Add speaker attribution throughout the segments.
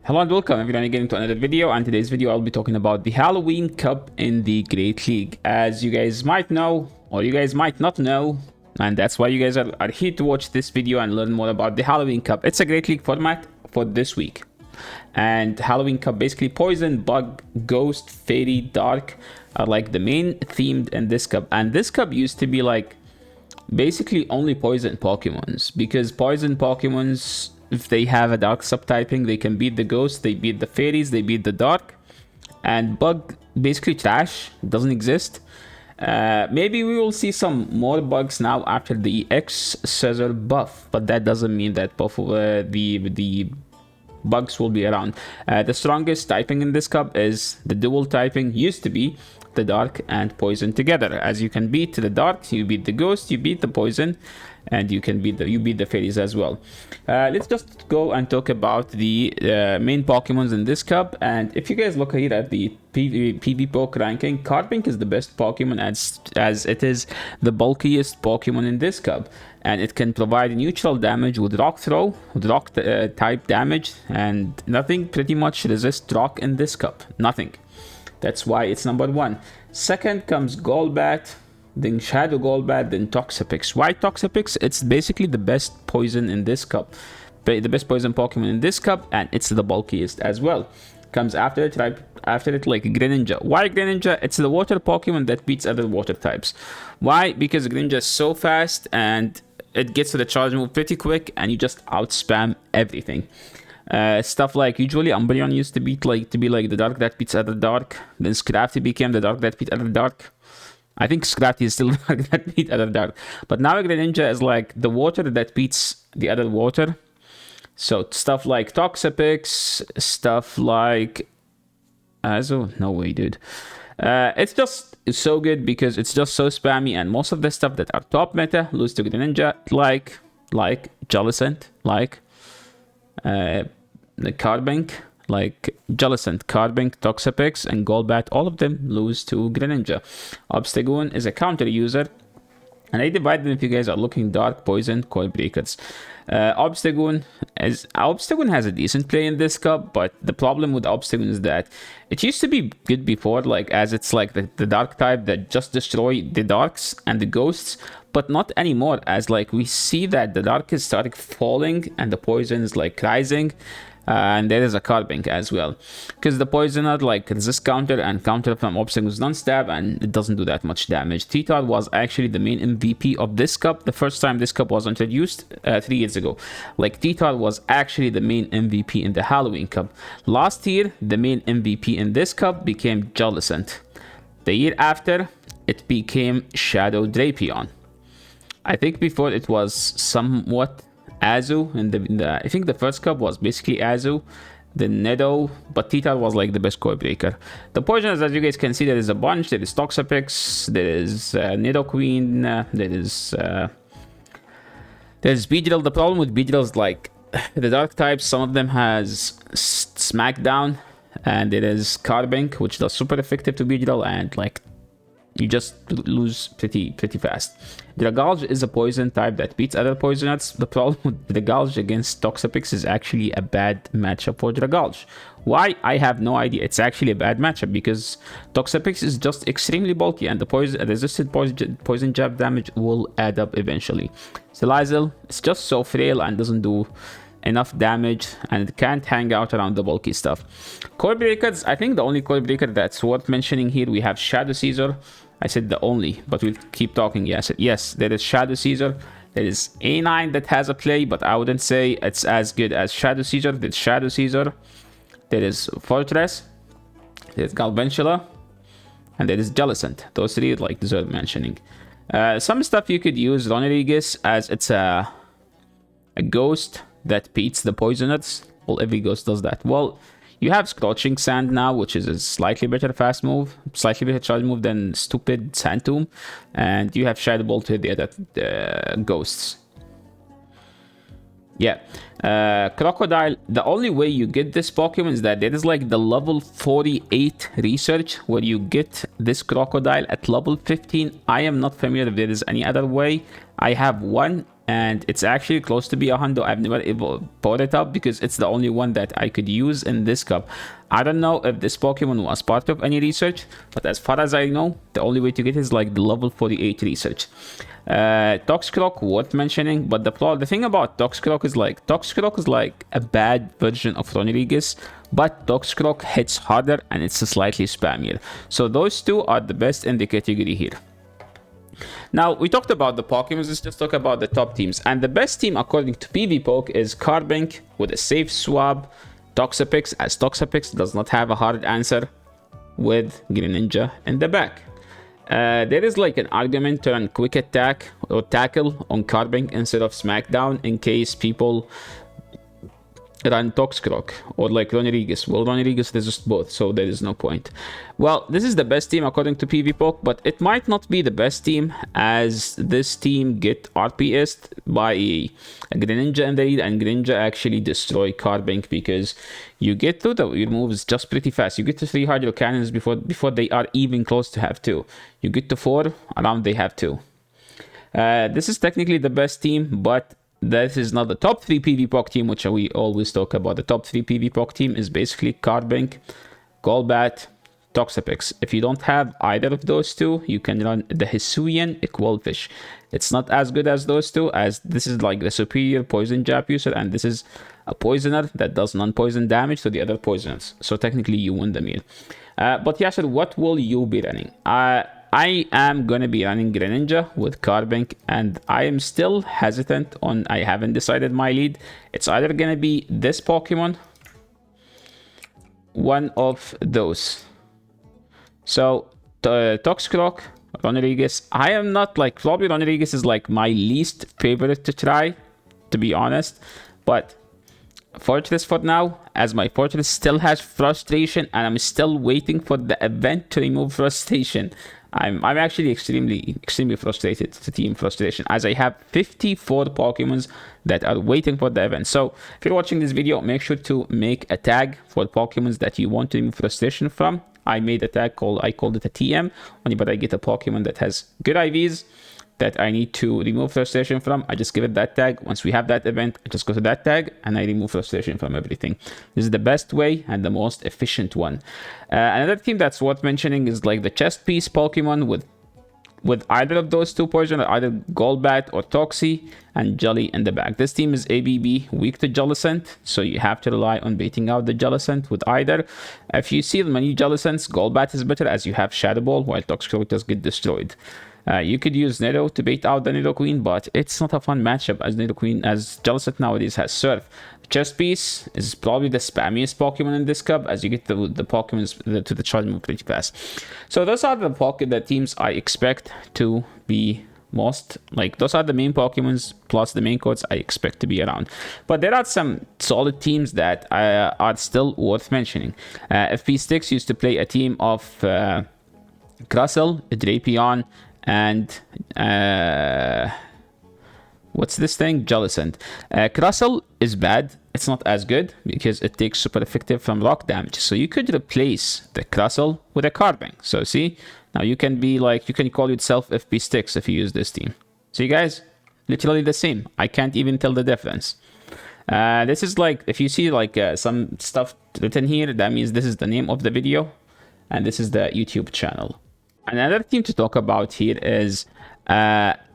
Speaker 1: Hello and welcome everyone again to another video, and today's video I'll be talking about the Halloween Cup in the Great League. As you guys might know, or you guys might not know, and that's why you guys are here to watch this video and learn more about the Halloween Cup. It's a Great League format for this week. And Halloween Cup, basically Poison, Bug, Ghost, Fairy, Dark are like the main themed in this cup. And this cup used to be like basically only Poison Pokemons, because Poison Pokemons, if they have a dark subtyping, they can beat the Ghost, they beat the Fairies, they beat the Dark. And Bug, basically trash, doesn't exist. Maybe we will see some more bugs now after the X Scissor buff, but that doesn't mean that the bugs will be around. The strongest typing in this cup is the dual typing. Used to be the Dark and Poison together. As you can beat the Dark, you beat the Ghost, you beat the Poison, and you beat the Fairies as well. Let's just go and talk about the main Pokemons in this cup. And if you guys look here at the PvPoke ranking, Carbink is the best Pokemon as it is the bulkiest Pokemon in this cup, and it can provide neutral damage with Rock Throw, with Rock type damage, and nothing pretty much resists Rock in this cup. Nothing. That's why it's number one. Second comes Golbat, then Shadow Golbat, then Toxapex. Why Toxapex? It's basically the best poison in this cup, the best poison Pokemon in this cup, and it's the bulkiest as well. Comes after it, right after it, like Greninja. Why Greninja? It's the water Pokemon that beats other water types. Why? Because Greninja is so fast and it gets to the charge move pretty quick, and you just outspam everything. Stuff like usually Umbreon used to be like the Dark that beats other Dark. Then Scrafty became the Dark that beat other Dark. I think Scrafty is still the Dark that beat other Dark. But now Greninja is like the water that beats the other water. So stuff like Toxapex, stuff like no way, dude. It's just so good because it's just so spammy, and most of the stuff that are top meta lose to Greninja, like Jellicent, like the Carbink, like Jellicent, Carbink, Toxapex, and Golbat, all of them lose to Greninja. Obstagoon is a counter user, and I divide them if you guys are looking Dark, Poison, Coil Breakers. Obstagoon has a decent play in this cup, but the problem with Obstagoon is that it used to be good before, like as it's like the Dark type that just destroy the Darks and the Ghosts, but not anymore, as like we see that the Dark is starting falling and the Poison is like rising. And there is a Carbink as well, because the Poisoner like resist counter and counter from Obstagoon's non-stab, and it doesn't do that much damage. T-Tar was actually the main MVP of this cup the first time this cup was introduced 3 years ago. Like T-Tar was actually the main MVP in the Halloween Cup. Last year, the main MVP in this cup became Jellicent. The year after, it became Shadow Drapion. I think before it was somewhat Azu, and I think the first cup was basically Azu, then Nido, but T-Tar was like the best Coil Breaker. The Poisoners, as you guys can see, there is a bunch. There is Toxapex, there is Nidoqueen, there's Beedrill. The problem with Beedrill is like the Dark types, some of them has Smackdown, and there is Carbink, which does super effective to Beedrill, and like you just lose pretty fast. Dragalge is a poison type that beats other Poisoners. The problem with Dragalge against Toxapex is actually a bad matchup for Dragalge. Why? I have no idea. It's actually a bad matchup because Toxapex is just extremely bulky, and the resisted poison jab damage will add up eventually. Salizel is just so frail and doesn't do enough damage, and it can't hang out around the bulky stuff. Coil Breakers, I think the only Coil Breaker that's worth mentioning here, we have Shadow Caesar. I said the only, but we'll keep talking. Yes, there is Shadow Caesar. There is A9 that has a play, but I wouldn't say it's as good as Shadow Caesar. There's Shadow Caesar, there is Fortress, there's Galvantula, and there is Jellicent. Those three like deserve mentioning. Some stuff you could use Rodriguez, as it's a ghost that beats the Poisoners. Well, every ghost does that. Well, you have Scorching Sand now, which is a slightly better fast move, slightly better charge move than stupid Sand Tomb, and you have Shadow Ball to the other ghosts. Yeah, Crocodile, the only way you get this Pokemon is that there is like the level 48 research where you get this Crocodile at level 15. I am not familiar if there is any other way. I have one and it's actually close to be a hundo. I've never bought it up because it's the only one that I could use in this cup. I don't know if this Pokemon was part of any research, but as far as I know, the only way to get it is like the level 48 research. Toxicroak worth mentioning, but the thing about Toxicroak is like a bad version of Rodriguez, but Toxicroak hits harder and it's slightly spammier. So those two are the best in the category here. Now, we talked about the Pokemon, let's just talk about the top teams. And the best team, according to PvPoke, is Carbink with a safe swap, Toxapex, as Toxapex does not have a hard answer, with Greninja in the back. There is like an argument to run Quick Attack or Tackle on Carbink instead of Smackdown in case people run Toxicroak or like Rodriguez. Well, Rodriguez resists both, so there is no point. Well, this is the best team according to PvPoke, but it might not be the best team as this team get RPS'd by a Greninja in the lead, and Greninja actually destroy Carbink because you get to your moves just pretty fast. You get to 3 Hydro Cannons before they are even close to have 2. You get to 4, around they have 2. This is technically the best team, but that is not the top 3 PvPoke team, which we always talk about. The top 3 PvPoke team is basically Carbink, Golbat, Toxapex. If you don't have either of those two, you can run the Hisuian Equalfish. It's not as good as those two, as this is like the superior poison jab user, and this is a poisoner that does non-poison damage to the other poisoners. So technically you win the meal. But Yasser, what will you be running? I am gonna be running Greninja with Carbink, and I am still hesitant on, I haven't decided my lead. It's either gonna be this Pokemon, one of those. So Toxicroak, Rodriguez. I am not like, probably Rodriguez is like my least favorite to try, to be honest, but Fortress for now, as my Fortress still has Frustration and I'm still waiting for the event to remove Frustration. I'm actually extremely frustrated to Team Frustration, as I have 54 Pokemons that are waiting for the event. So if you're watching this video, make sure to make a tag for Pokemons that you want to remove Frustration from. I made a tag I called it a TM, whenever I get a Pokemon that has good IVs that I need to remove Frustration from, I just give it that tag. Once we have that event, I just go to that tag and I remove Frustration from everything. This is the best way and the most efficient one. Another team that's worth mentioning is like the chest piece Pokemon with either of those two poison, or either Golbat or Toxie, and Jelly in the back. This team is ABB, weak to Jellicent, so you have to rely on baiting out the Jellicent with either. If you see many Jellicents, Golbat is better as you have Shadow Ball, while Toxicroak does get destroyed. You could use Nido to bait out the Nidoqueen, but it's not a fun matchup as Nidoqueen, as Jellicent nowadays has Surf. Chest Piece is probably the spammiest Pokemon in this cup, as you get the Pokemon to the charge move pretty fast. So those are the teams I expect to be most, like, those are the main Pokemons plus the main codes I expect to be around. But there are some solid teams that are still worth mentioning. FP Sticks used to play a team of Crustle, Drapion, and what's this thing? Jellicent. Crustle is bad. It's not as good because it takes super effective from rock damage. So you could replace the Crustle with a Carbink. So see, now you can be like, you can call yourself FP Sticks if you use this team. See guys, literally the same. I can't even tell the difference. This is like, if you see like some stuff written here, that means this is the name of the video and this is the YouTube channel. Another team to talk about here is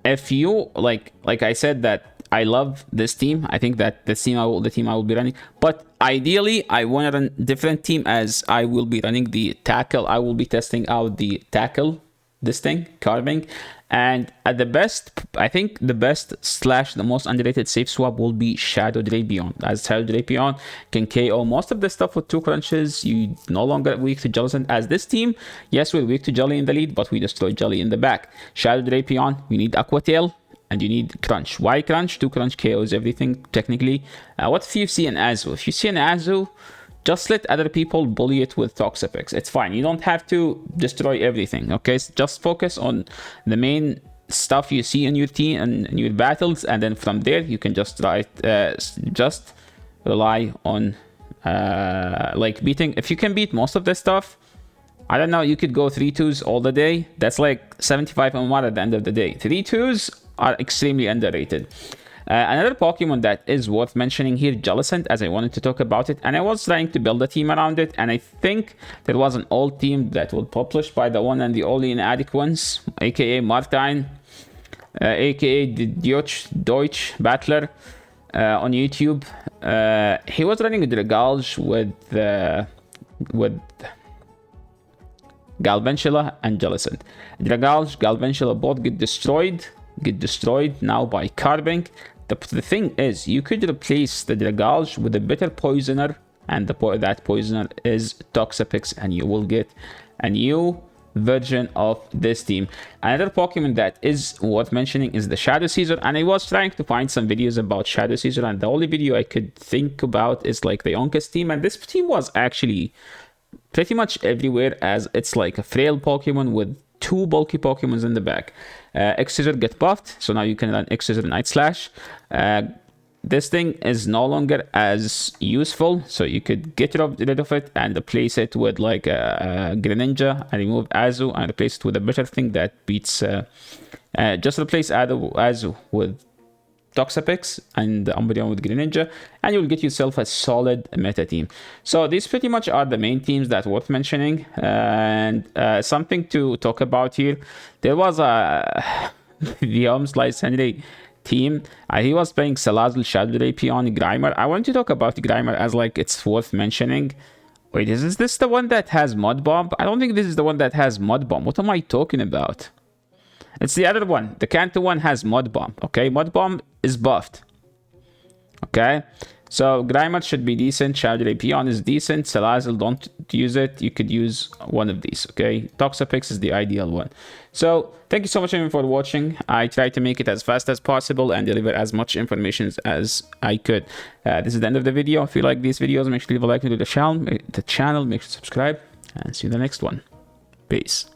Speaker 1: if you like I said that I love this team. I think that the team I will be running, but ideally I want to run different team, as I will be running the tackle. I will be testing out the tackle, this thing, Carving, and at the best, I think the best / the most underrated safe swap will be Shadow Drapion, as Shadow Drapion can KO most of the stuff with 2 crunches. You no longer weak to Jellicent, as this team, yes, we're weak to Jelly in the lead, but we destroy Jelly in the back. Shadow Drapion, you need Aqua Tail and you need Crunch. Why Crunch? 2 Crunch KOs everything technically. What if you see an Azu? If you see an Azu, just let other people bully it with Toxapex. It's fine. You don't have to destroy everything, okay? So just focus on the main stuff you see in your team and in your battles, and then from there you can just just rely on like beating. If you can beat most of the stuff, I don't know, you could go 3-2s all the day. That's like 75 MMR at the end of the day. 3-2s are extremely underrated. Another Pokemon that is worth mentioning here, Jellicent, as I wanted to talk about it, and I was trying to build a team around it, and I think there was an old team that was published by the one and the only inadequate ones, aka Martine, aka the Deutsch Battler, on YouTube. He was running a Dragalge with Galvantula and Jellicent. Dragalge, Galvantula both get destroyed now by Carbink. The thing is, you could replace the Dragalge with a better poisoner, and that poisoner is Toxapex, and you will get a new version of this team. Another Pokemon that is worth mentioning is the Shadow Caesar, and I was trying to find some videos about Shadow Caesar, and the only video I could think about is like the Yonkers team, and this team was actually pretty much everywhere, as it's like a frail Pokemon with 2 bulky Pokemons in the back. X-Scissor get buffed, so now you can run X-Scissor Night Slash. This thing is no longer as useful, so you could get rid of it and replace it with like a Greninja, and remove Azu and replace it with a better thing that beats... just replace Azu with Toxapex and Umbreon with Greninja, and you'll get yourself a solid meta team. So these pretty much are the main teams that worth mentioning. And something to talk about here, there was a the Slice Henry team. He was playing Salazzle, Shadow Drapion, Grimer. I want to talk about Grimer as like it's worth mentioning. Wait, is this the one that has Mud Bomb? I don't think this is the one that has Mud Bomb. What am I talking about? It's the other one. The Kanto one has Mud Bomb. Okay, Mud Bomb is buffed. Okay, so Grimer should be decent. Shadow Drapion is decent. Salazzle, don't use it. You could use one of these. Okay, Toxapex is the ideal one. So thank you so much for watching. I tried to make it as fast as possible and deliver as much information as I could. This is the end of the video. If you like these videos, make sure to leave a like to the channel. Make sure to subscribe, and see you in the next one. Peace.